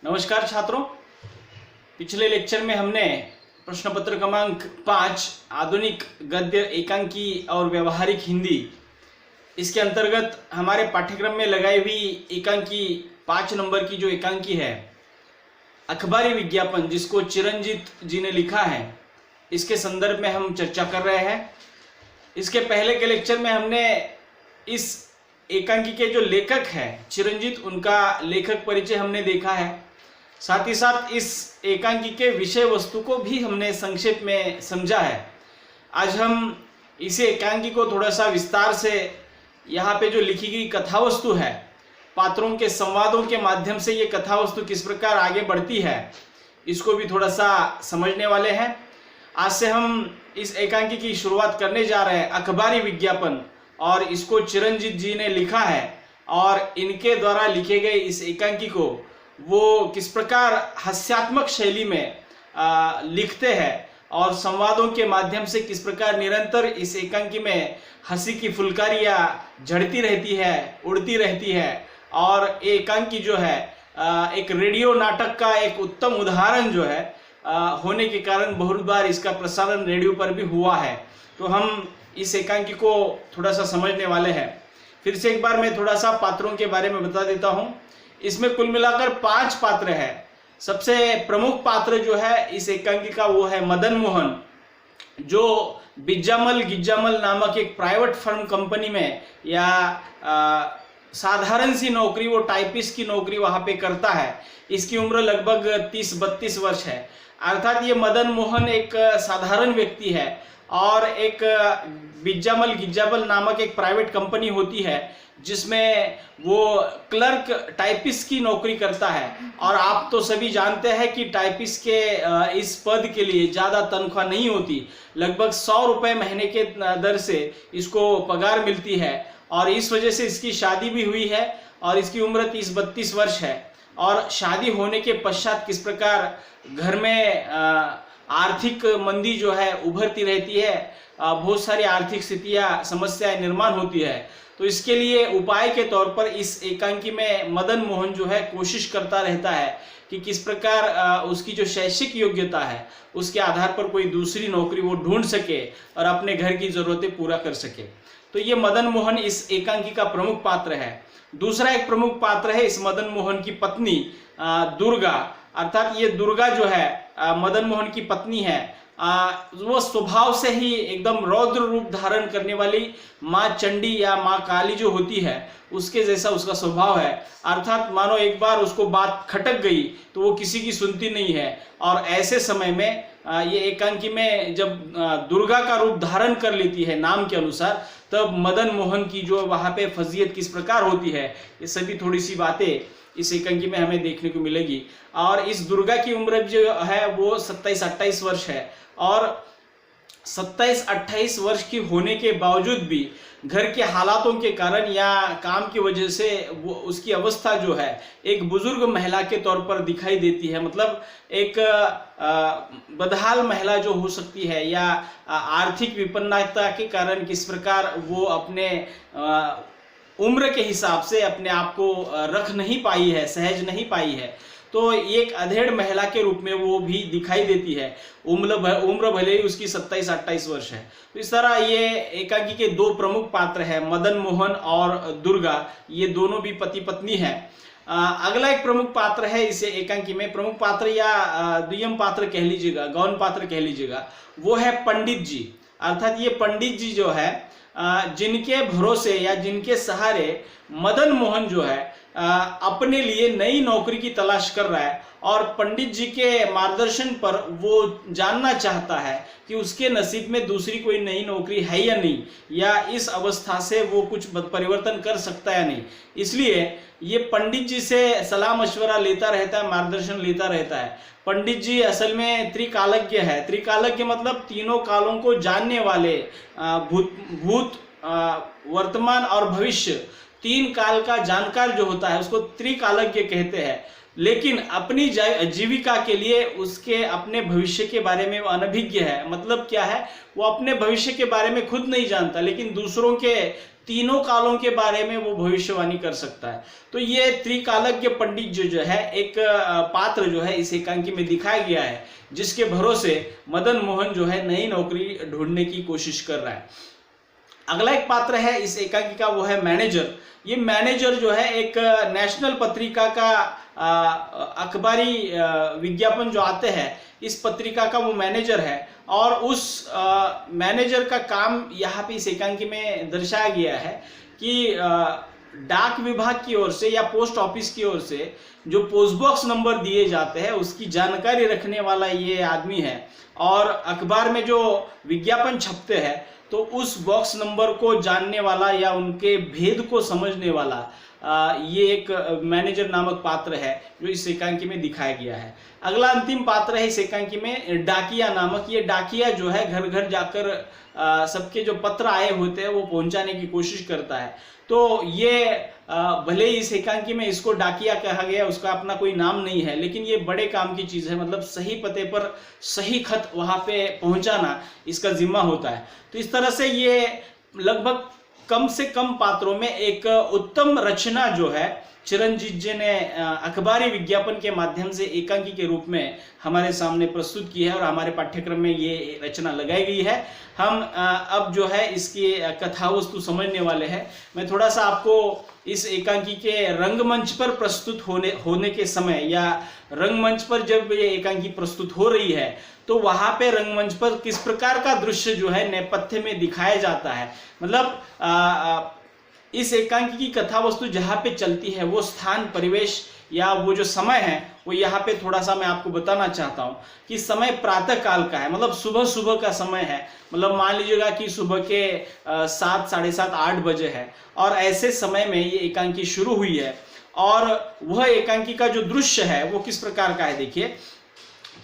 नमस्कार छात्रों, पिछले लेक्चर में हमने प्रश्न पत्र क्रमांक 5 आधुनिक गद्य एकांकी और व्यवहारिक हिंदी इसके अंतर्गत हमारे पाठ्यक्रम में लगाई हुई एकांकी 5 नंबर की जो एकांकी है अखबारी विज्ञापन, जिसको चिरंजीत जी ने लिखा है, इसके संदर्भ में हम चर्चा कर रहे हैं। इसके पहले के लेक्चर में हमने इस एकांकी के जो लेखक हैं चिरंजीत, उनका लेखक परिचय हमने देखा है। साथ ही साथ इस एकांकी के विषय वस्तु को भी हमने संक्षेप में समझा है। आज हम इसे एकांकी को थोड़ा सा विस्तार से यहाँ पे जो लिखी गई कथा वस्तु है, पात्रों के संवादों के माध्यम से ये कथा वस्तु किस प्रकार आगे बढ़ती है, इसको भी थोड़ा सा समझने वाले हैं। आज से हम इस एकांकी की शुरुआत करने जा रहे हैं अखबारी विज्ञापन, और इसको चिरंजीत जी ने लिखा है। और इनके द्वारा लिखे गए इस एकांकी को वो किस प्रकार हास्यात्मक शैली में लिखते हैं और संवादों के माध्यम से किस प्रकार निरंतर इस एकांकी में हंसी की फुलकारियाँ झड़ती रहती है, उड़ती रहती है। और ये एकांकी जो है एक रेडियो नाटक का एक उत्तम उदाहरण जो है होने के कारण बहुत बार इसका प्रसारण रेडियो पर भी हुआ है। तो हम इस एकांकी को थोड़ा सा समझने वाले हैं। फिर से एक बार मैं थोड़ा सा पात्रों के बारे में बता देता हूँ। इसमें कुल मिलाकर 5 पात्र हैं। सबसे प्रमुख पात्र जो है इस एकांकी का वो है मदन मोहन, जो बिज्जामल गिज्जामल नामक एक प्राइवेट फर्म कंपनी में या साधारण सी नौकरी, वो टाइपिस्ट की नौकरी वहाँ पे करता है। इसकी उम्र लगभग 30-32 वर्ष है। अर्थात ये मदन मोहन एक साधारण व्यक्ति है और एक बिज्जामल गिज्जामल नामक एक प्राइवेट कंपनी होती है जिसमें वो क्लर्क टाइपिस्ट की नौकरी करता है। और आप तो सभी जानते हैं कि टाइपिस्ट के इस पद के लिए ज़्यादा तनख्वाह नहीं होती, लगभग 100 रुपये महीने के दर से इसको पगार मिलती है। और इस वजह से इसकी शादी भी हुई है और इसकी उम्र 30-32 वर्ष है। और शादी होने के पश्चात किस प्रकार घर में आर्थिक मंदी जो है उभरती रहती है, बहुत सारी आर्थिक स्थितियाँ समस्याएं निर्माण होती है। तो इसके लिए उपाय के तौर पर इस एकांकी में मदन मोहन जो है कोशिश करता रहता है कि किस प्रकार उसकी जो शैक्षिक योग्यता है उसके आधार पर कोई दूसरी नौकरी वो ढूंढ सके और अपने घर की ज़रूरतें पूरा कर सके। तो ये मदन मोहन इस एकांकी का प्रमुख पात्र है। दूसरा एक प्रमुख पात्र है इस मदन मोहन की पत्नी दुर्गा। अर्थात ये दुर्गा जो है मदन मोहन की पत्नी है, वो स्वभाव से ही एकदम रौद्र रूप धारण करने वाली माँ चंडी या माँ काली जो होती है उसके जैसा उसका स्वभाव है। अर्थात मानो एक बार उसको बात खटक गई तो वो किसी की सुनती नहीं है। और ऐसे समय में ये एकांकी में जब दुर्गा का रूप धारण कर लेती है नाम के अनुसार, तब मदन मोहन की जो वहाँ पे फजीयत किस प्रकार होती है, ये सभी थोड़ी सी बातें इस एकांकी में हमें देखने को मिलेगी। और इस दुर्गा की उम्र जो है वो 27-28 वर्ष है। और 27-28 वर्ष की होने के बावजूद भी घर के हालातों के कारण या काम की वजह से वो उसकी अवस्था जो है एक बुजुर्ग महिला के तौर पर दिखाई देती है। मतलब एक बदहाल महिला जो हो सकती है, या आर्थिक विपन्नता के कारण किस प्रकार वो अपने उम्र के हिसाब से अपने आप को रख नहीं पाई है, सहज नहीं पाई है। तो एक अधेड़ महिला के रूप में वो भी दिखाई देती है। उम्र भले ही उसकी 27-28 वर्ष है। तो इस तरह ये एकांकी के 2 प्रमुख पात्र हैं, मदन मोहन और दुर्गा। ये दोनों भी पति पत्नी हैं। अगला एक प्रमुख पात्र है इस एकांकी में, प्रमुख पात्र या द्वितीय पात्र कह लीजिएगा, गौण पात्र कह लीजिएगा, वो है पंडित जी। अर्थात ये पंडित जी जो है जिनके भरोसे या जिनके सहारे मदन मोहन जो है अपने लिए नई नौकरी की तलाश कर रहा है। और पंडित जी के मार्गदर्शन पर वो जानना चाहता है कि उसके नसीब में दूसरी कोई नई नौकरी है या नहीं, या इस अवस्था से वो कुछ परिवर्तन कर सकता है या नहीं। इसलिए ये पंडित जी से सलाह मशवरा लेता रहता है, मार्गदर्शन लेता रहता है। पंडित जी असल में त्रिकालज्ञ है। त्रिकालज्ञ मतलब तीनों कालों को जानने वाले, भूत वर्तमान और भविष्य, 3 काल का जानकार जो होता है उसको त्रिकालज्ञ कहते हैं। लेकिन अपनी जीविका के लिए उसके अपने भविष्य के बारे में वो अनभिज्ञ है। मतलब क्या है, वो अपने भविष्य के बारे में खुद नहीं जानता, लेकिन दूसरों के तीनों कालों के बारे में वो भविष्यवाणी कर सकता है। तो ये त्रिकालज्ञ पंडित जो है एक पात्र जो है इस एकांकी में दिखाया गया है, जिसके भरोसे मदन मोहन जो है नई नौकरी ढूंढने की कोशिश कर रहा है। अगला एक पात्र है इस एकांकी का, वो है मैनेजर। ये मैनेजर जो है एक नेशनल पत्रिका का अखबारी विज्ञापन जो आते हैं, इस पत्रिका का वो मैनेजर है। और उस मैनेजर का काम यहाँ पे इस एकांकी में दर्शाया गया है कि डाक विभाग की ओर से या पोस्ट ऑफिस की ओर से जो पोस्ट बॉक्स नंबर दिए जाते हैं उसकी जानकारी रखने वाला ये आदमी है। और अखबार में जो विज्ञापन छपते हैं तो उस बॉक्स नंबर को जानने वाला या उनके भेद को समझने वाला ये एक मैनेजर नामक पात्र है जो इस एकांकी में दिखाया गया है। अगला अंतिम पात्र है इस एकांकी में डाकिया नामक। ये डाकिया जो है घर घर जाकर सबके जो पत्र आए होते हैं वो पहुंचाने की कोशिश करता है। तो ये भले ही इस एकांकी में इसको डाकिया कहा गया, उसका अपना कोई नाम नहीं है, लेकिन ये बड़े काम की चीज है। मतलब सही पते पर सही खत वहां पे पहुंचाना इसका जिम्मा होता है। तो इस तरह से ये लगभग कम से कम पात्रों में एक उत्तम रचना जो है चिरंजीत जी ने अखबारी विज्ञापन के माध्यम से एकांकी के रूप में हमारे सामने प्रस्तुत की है और हमारे पाठ्यक्रम में ये रचना लगाई गई है। हम अब जो है इसकी कथा वस्तु समझने वाले हैं। मैं थोड़ा सा आपको इस एकांकी के रंगमंच पर प्रस्तुत होने के समय या रंगमंच पर जब ये एकांकी प्रस्तुत हो रही है तो वहां पे रंगमंच पर किस प्रकार का दृश्य जो है नेपथ्य में दिखाया जाता है। मतलब इस एकांकी की कथा वस्तु जहाँ पे चलती है वो स्थान, परिवेश या वो जो समय है वो यहाँ पे थोड़ा सा मैं आपको बताना चाहता हूँ कि समय प्रातः काल का है। मतलब सुबह सुबह का समय है। मतलब मान लीजिएगा कि सुबह के 7, साढ़े 7, 8 बजे है और ऐसे समय में ये एकांकी शुरू हुई है। और वह एकांकी का जो दृश्य है वो किस प्रकार का है, देखिए।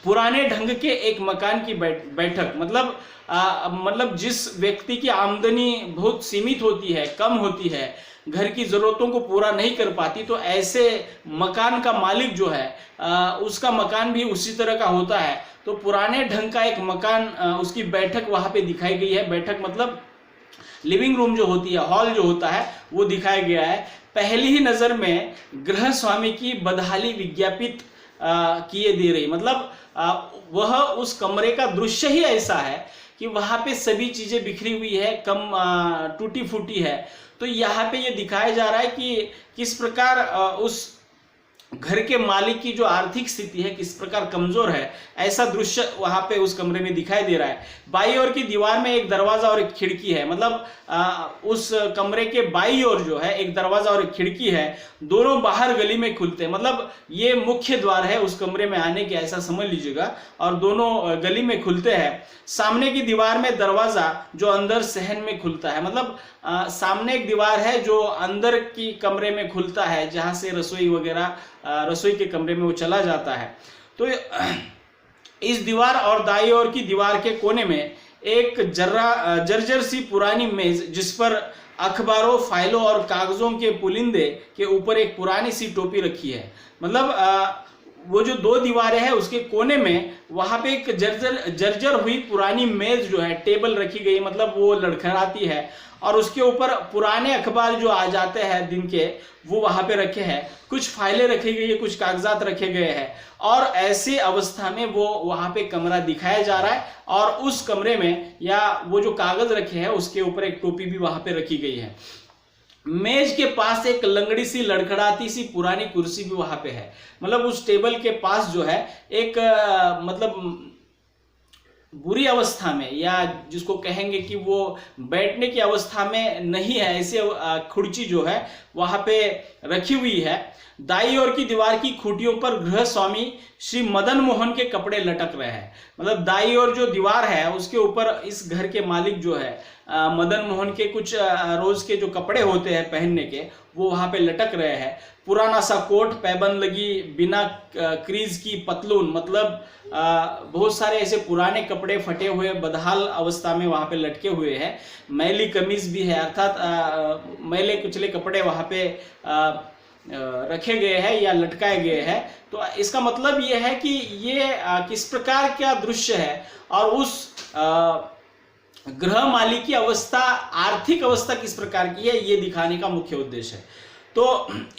पुराने ढंग के एक मकान की बैठक। मतलब जिस व्यक्ति की आमदनी बहुत सीमित होती है, कम होती है, घर की जरूरतों को पूरा नहीं कर पाती, तो ऐसे मकान का मालिक जो है उसका मकान भी उसी तरह का होता है। तो पुराने ढंग का एक मकान, उसकी बैठक वहां पे दिखाई गई है। बैठक मतलब लिविंग रूम जो होती है, हॉल जो होता है वो दिखाया गया है। पहली ही नजर में गृह स्वामी की बदहाली विज्ञापित किए दे रही। मतलब वह उस कमरे का दृश्य ही ऐसा है कि वहां पे सभी चीजें बिखरी हुई है, कम टूटी फूटी है। तो यहाँ पे ये दिखाया जा रहा है कि किस प्रकार उस घर के मालिक की जो आर्थिक स्थिति है किस प्रकार कमजोर है, ऐसा दृश्य वहां पे उस कमरे में दिखाई दे रहा है। बाई ओर की दीवार में एक दरवाजा और एक खिड़की है। मतलब उस कमरे के बाई ओर जो है एक दरवाजा और एक खिड़की है, दोनों बाहर गली में खुलते हैं। मतलब ये मुख्य द्वार है उस कमरे में आने के, ऐसा समझ लीजिएगा, और दोनों गली में खुलते हैं। सामने की दीवार में दरवाजा जो अंदर सहन में खुलता है। मतलब सामने एक दीवार है जो अंदर की कमरे में खुलता है, जहां से रसोई वगैरह रसोई के कमरे में वो चला जाता है। तो इस दीवार और दाईं ओर की दीवार के कोने में एक जर्जर सी पुरानी मेज, जिस पर अखबारों, फाइलों और कागजों के पुलिंदे के ऊपर एक पुरानी सी टोपी रखी है। मतलब वो जो 2 दीवारें हैं उसके कोने में वहां पे एक जर्जर हुई पुरानी मेज जो है, टेबल रखी गई। मतलब वो लड़खड़ाती है और उसके ऊपर पुराने अखबार जो आ जाते हैं दिन के, वो वहां पे रखे हैं। कुछ फाइलें रखी गई है, कुछ कागजात रखे गए हैं। और ऐसी अवस्था में वो वहां पे कमरा दिखाया जा रहा है और उस कमरे में या वो जो कागज रखे हैं उसके ऊपर एक टोपी भी वहां पे रखी गई है। मेज के पास एक लंगड़ी सी लड़खड़ाती सी पुरानी कुर्सी भी वहां पे है। मतलब उस टेबल के पास जो है एक मतलब बुरी अवस्था में, या जिसको कहेंगे कि वो बैठने की अवस्था में नहीं है, ऐसे खुर्ची जो है वहां पे रखी हुई है। दाई ओर की दीवार की खूंटियों पर गृह स्वामी श्री मदन मोहन के कपड़े लटक रहे हैं। मतलब दाई ओर जो दीवार है उसके ऊपर इस घर के मालिक जो है मदन मोहन के कुछ रोज के जो कपड़े होते हैं पहनने के, वो वहां पे लटक रहे हैं। पुराना सा कोट, पैबंद लगी बिना क्रीज की पतलून, मतलब बहुत सारे ऐसे पुराने कपड़े फटे हुए बदहाल अवस्था में वहां पे लटके हुए हैं। मैली कमीज भी है, अर्थात मैले कुचले कपड़े वहां पे रखे गए हैं या लटकाए गए हैं। तो इसका मतलब ये है कि ये किस प्रकार का दृश्य है और गृह मालिक की अवस्था, आर्थिक अवस्था किस प्रकार की है, ये दिखाने का मुख्य उद्देश्य है। तो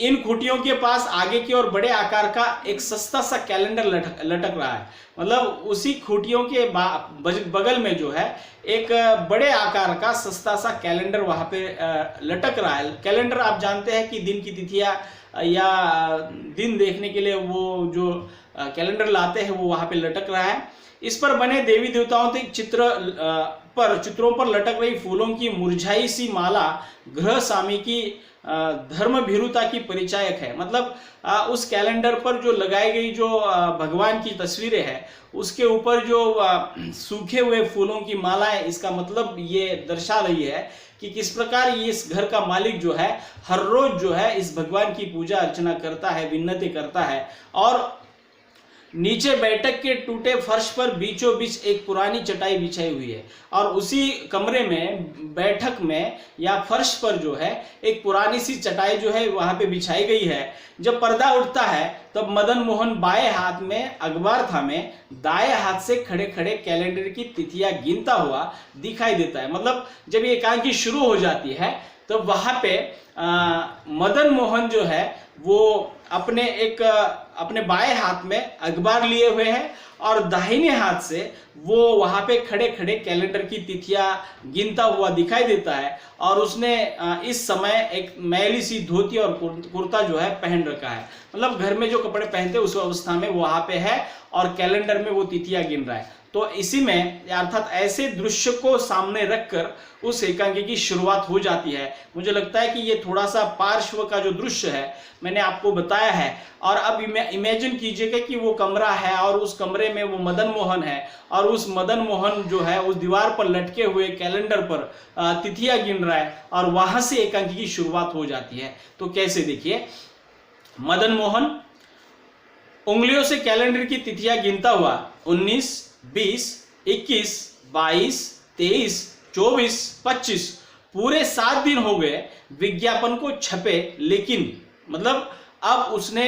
इन खूंटियों के पास आगे की ओर बड़े आकार का एक सस्ता सा कैलेंडर लटक रहा है। मतलब उसी खूंटियों के बगल में जो है एक बड़े आकार का सस्ता सा कैलेंडर वहां पे लटक रहा है। कैलेंडर आप जानते हैं कि दिन की तिथियां या दिन देखने के लिए वो जो कैलेंडर लाते हैं वो वहां पे लटक रहा है। इस पर बने देवी देवताओं के चित्रों पर लटक रही फूलों की मुरझाई सी माला गृह स्वामी की धर्म भीरुता की परिचायक है। मतलब उस कैलेंडर पर जो लगाई गई जो भगवान की तस्वीरें हैं उसके ऊपर जो सूखे हुए फूलों की माला है, इसका मतलब ये दर्शा रही है कि किस प्रकार ये इस घर का मालिक जो है हर रोज जो है इस भगवान की पूजा अर्चना करता है, विन्नती करता है। और नीचे बैठक के टूटे फर्श पर बीचों बीच एक पुरानी चटाई बिछाई हुई है और उसी कमरे में बैठक में या फर्श पर जो है एक पुरानी सी चटाई जो है वहां पे बिछाई गई है। जब पर्दा उठता है तब मदन मोहन बाएं हाथ में अखबार थामे दाएं हाथ से खड़े खड़े कैलेंडर की तिथियां गिनता हुआ दिखाई देता है। मतलब जब ये एकांकी शुरू हो जाती है तो वहां पे मदन मोहन जो है वो अपने बाएं हाथ में अखबार लिए हुए हैं और दाहिने हाथ से वो वहां पे खड़े खड़े कैलेंडर की तिथियां गिनता हुआ दिखाई देता है। और उसने इस समय एक मैली सी धोती और कुर्ता जो है पहन रखा है। मतलब घर में जो कपड़े पहनते उस अवस्था में वो वहां पे है और कैलेंडर में वो तिथियां गिन रहा है। तो इसी में अर्थात ऐसे दृश्य को सामने रखकर उस एकांकी की शुरुआत हो जाती है। मुझे लगता है कि ये थोड़ा सा पार्श्व का जो दृश्य है मैंने आपको बताया है। और अब इमेजिन कीजिएगा कि वो कमरा है और उस कमरे में वो मदन मोहन है और उस मदन मोहन जो है उस दीवार पर लटके हुए कैलेंडर पर तिथियां गिन रहा है और वहां से एकांकी की शुरुआत हो जाती है। तो कैसे, देखिए, मदन मोहन उंगलियों से कैलेंडर की तिथियां गिनता हुआ 19, 20, 21, 22, 23, 24, 25 पूरे 7 दिन हो गए विज्ञापन को छपे। लेकिन मतलब अब उसने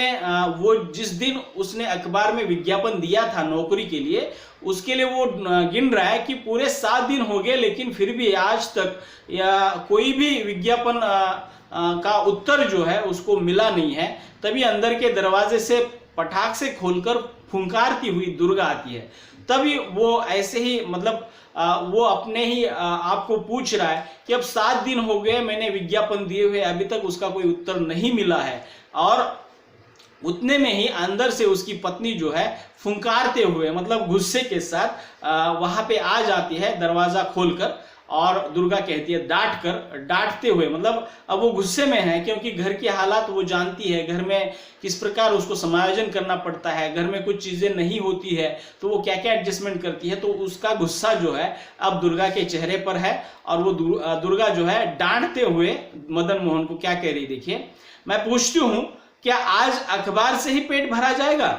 वो जिस दिन उसने अखबार में विज्ञापन दिया था नौकरी के लिए, उसके लिए वो गिन रहा है कि पूरे 7 दिन हो गए लेकिन फिर भी आज तक या कोई भी विज्ञापन का उत्तर जो है उसको मिला नहीं है। तभी अंदर के दरवाजे से पटाख से खोलकर फुंकारती हुई दुर्गा आती है। तभी वो ऐसे ही मतलब वो अपने ही आपको पूछ रहा है कि अब 7 दिन हो गए मैंने विज्ञापन दिए हुए, अभी तक उसका कोई उत्तर नहीं मिला है। और उतने में ही अंदर से उसकी पत्नी जो है फुंकारते हुए मतलब गुस्से के साथ वहां पे आ जाती है दरवाजा खोलकर। और दुर्गा कहती है डांटते हुए, मतलब अब वो गुस्से में है क्योंकि घर की हालात वो जानती है, घर में किस प्रकार उसको समायोजन करना पड़ता है, घर में कुछ चीजें नहीं होती है तो वो क्या क्या एडजस्टमेंट करती है। तो उसका गुस्सा जो है अब दुर्गा के चेहरे पर है और वो दुर्गा जो है डांटते हुए मदन मोहन को क्या कह रही, देखिए, मैं पूछती हूँ क्या आज अखबार से ही पेट भरा जाएगा।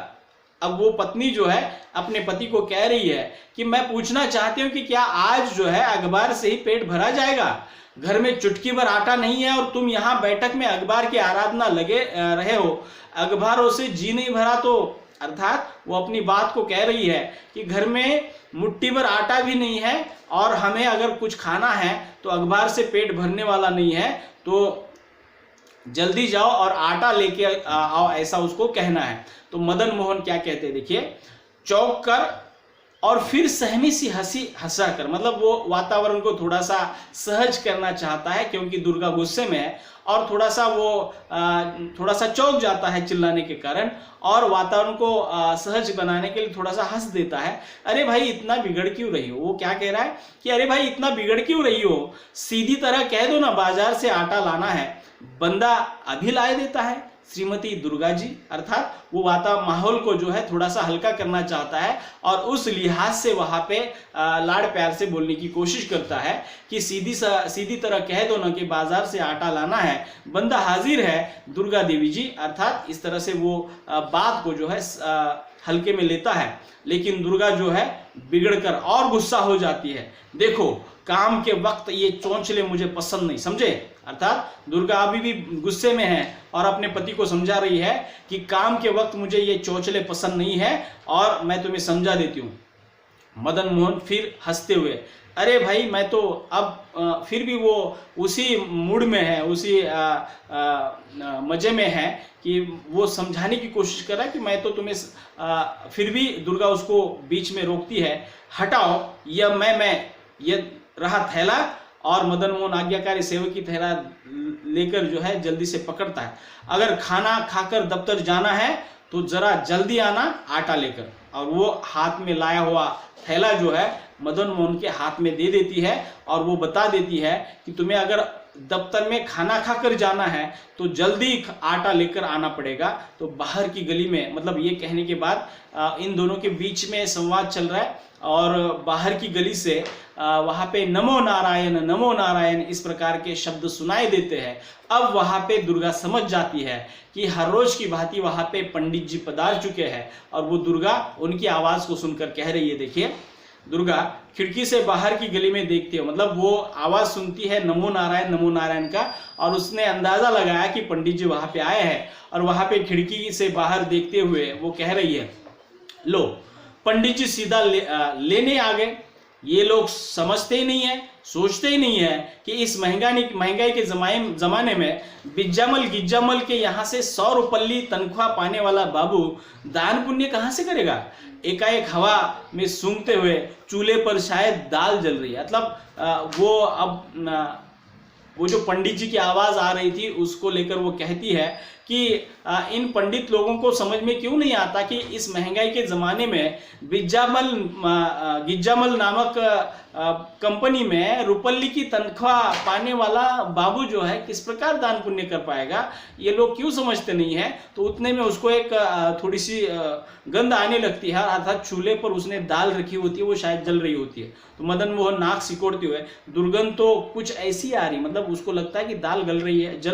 अब वो पत्नी जो है अपने पति को कह रही है कि मैं पूछना चाहती हूँ कि क्या आज जो है अखबार से ही पेट भरा जाएगा। घर में चुटकी भर आटा नहीं है और तुम यहाँ बैठक में अखबार की आराधना लगे रहे हो, अखबारों से जी नहीं भरा तो। अर्थात वो अपनी बात को कह रही है कि घर में मुट्ठी भर आटा भी नहीं है और हमें अगर कुछ खाना है तो अखबार से पेट भरने वाला नहीं है, तो जल्दी जाओ और आटा लेके आओ, ऐसा उसको कहना है। तो मदन मोहन क्या कहते हैं, देखिए, चौंक कर और फिर सहमी सी हंसी हंसा कर, मतलब वो वातावरण को थोड़ा सा सहज करना चाहता है क्योंकि दुर्गा गुस्से में है और थोड़ा सा चौंक जाता है चिल्लाने के कारण और वातावरण को सहज बनाने के लिए थोड़ा सा हंस देता है। अरे भाई इतना बिगड़ क्यों रही हो, वो क्या कह रहा है कि अरे भाई इतना बिगड़ क्यों रही हो, सीधी तरह कह दो ना बाजार से आटा लाना है, बंदा अभी लाए देता है श्रीमती दुर्गा जी। अर्थात वो माहौल को जो है थोड़ा सा हल्का करना चाहता है और उस लिहाज से वहां पे लाड़ प्यार से बोलने की कोशिश करता है कि सीधी तरह कह दो ना कि बाजार से आटा लाना है, बंदा हाजिर है दुर्गा देवी जी। अर्थात इस तरह से वो बात को जो है हल्के में लेता है। लेकिन दुर्गा जो है बिगड़कर और गुस्सा हो जाती है। देखो काम के वक्त ये चोंचले मुझे पसंद नहीं, समझे। अर्थात दुर्गा अभी भी गुस्से में है और अपने पति को समझा रही है कि काम के वक्त मुझे ये चोंचले पसंद नहीं है और मैं तुम्हें समझा देती हूँ। मदन मोहन फिर हंसते हुए अरे भाई मैं तो अब फिर भी वो उसी मूड में है, उसी मजे में है कि वो समझाने की कोशिश कर रहा है कि मैं तो तुम्हें फिर भी दुर्गा उसको बीच में रोकती है, हटाओ मैं ये रहा थैला, और मदन मोहन आज्ञाकारी सेवक की थैला लेकर जो है जल्दी से पकड़ता है। अगर खाना खाकर दफ्तर जाना है तो जरा जल्दी आना आटा लेकर। और वो हाथ में लाया हुआ थैला जो है मदन मोहन के हाथ में दे देती है और वो बता देती है कि तुम्हें अगर दफ्तर में खाना खाकर जाना है तो जल्दी आटा लेकर आना पड़ेगा। तो बाहर की गली में, मतलब ये कहने के बाद इन दोनों के बीच में संवाद चल रहा है और बाहर की गली से वहां पे नमो नारायण इस प्रकार के शब्द सुनाई देते हैं। अब वहां पे दुर्गा समझ जाती है कि हर रोज की भांति वहां पे पंडित जी पधार चुके हैं और वो दुर्गा उनकी आवाज को सुनकर कह रही है। देखिए, दुर्गा खिड़की से बाहर की गली में देखती है, मतलब वो आवाज सुनती है नमो नारायण का, और उसने अंदाजा लगाया कि पंडित जी वहां पे आए हैं और वहां पे खिड़की से बाहर देखते हुए वो कह रही है, लो पंडित जी सीधा लेने आ गए। ये लोग समझते ही नहीं है, सोचते ही नहीं है कि इस महंगाई के जमाने में गिज्जामल के यहाँ से 100 रुपये तनख्वाह पाने वाला बाबू दान पुण्य कहाँ से करेगा। एकाएक हवा में सूंघते हुए चूल्हे पर शायद दाल जल रही है। मतलब वो जो पंडित जी की आवाज आ रही थी उसको लेकर वो कहती है कि इन पंडित लोगों को समझ में क्यों नहीं आता कि इस महंगाई के ज़माने में गिज्जामल नामक कंपनी में रुपल्ली की तनख्वाह पाने वाला बाबू जो है किस प्रकार दान पुण्य कर पाएगा, ये लोग क्यों समझते नहीं है। तो उतने में उसको एक थोड़ी सी गंध आने लगती है, अर्थात चूल्हे पर उसने दाल रखी होती है, वो शायद जल रही होती है। तो मदन मोहन नाक सिकोड़ते हुए, दुर्गंध तो कुछ ऐसी आ रही, मतलब उसको लगता है कि दाल जल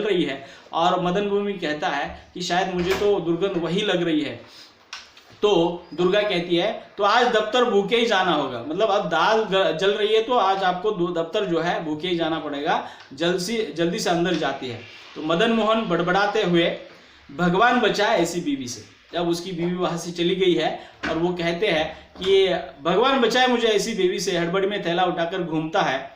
रही है, और मदन मोहन कहता है कि शायद मुझे तो दुर्गंध वही लग रही है। तो दुर्गा कहती है तो आज दफ्तर भूखे ही जाना होगा, मतलब अब दाल जल रही है तो आज आपको दफ्तर जो है भूखे ही जाना पड़ेगा। जल्दी से अंदर जाती है। तो मदन मोहन बड़बड़ाते हुए, भगवान बचाए ऐसी बीवी से, जब उसकी बीवी वहां से चली गई है और वो कहते हैं कि भगवान बचाए मुझे ऐसी बीवी से, हड़बड़ी में थैला उठाकर घूमता है।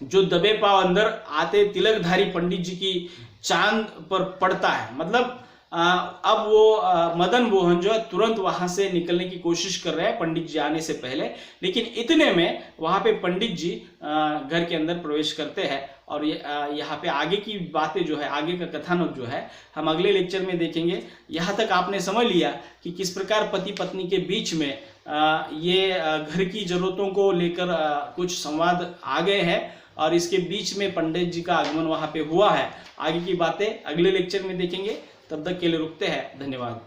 जो दबे पांव अंदर आते तिलकधारी पंडित जी की चांद पर पड़ता है। मतलब अब वो मदन मोहन जो है तुरंत वहां से निकलने की कोशिश कर रहे हैं पंडित जी आने से पहले, लेकिन इतने में वहां पे पंडित जी घर के अंदर प्रवेश करते हैं। और यहाँ पे आगे की बातें जो है, आगे का कथानक जो है हम अगले लेक्चर में देखेंगे। यहाँ तक आपने समझ लिया कि किस प्रकार पति पत्नी के बीच में ये घर की जरूरतों को लेकर कुछ संवाद आ गए हैं और इसके बीच में पंडित जी का आगमन वहां पे हुआ है। आगे की बातें अगले लेक्चर में देखेंगे। तब तक के लिए रुकते हैं। धन्यवाद।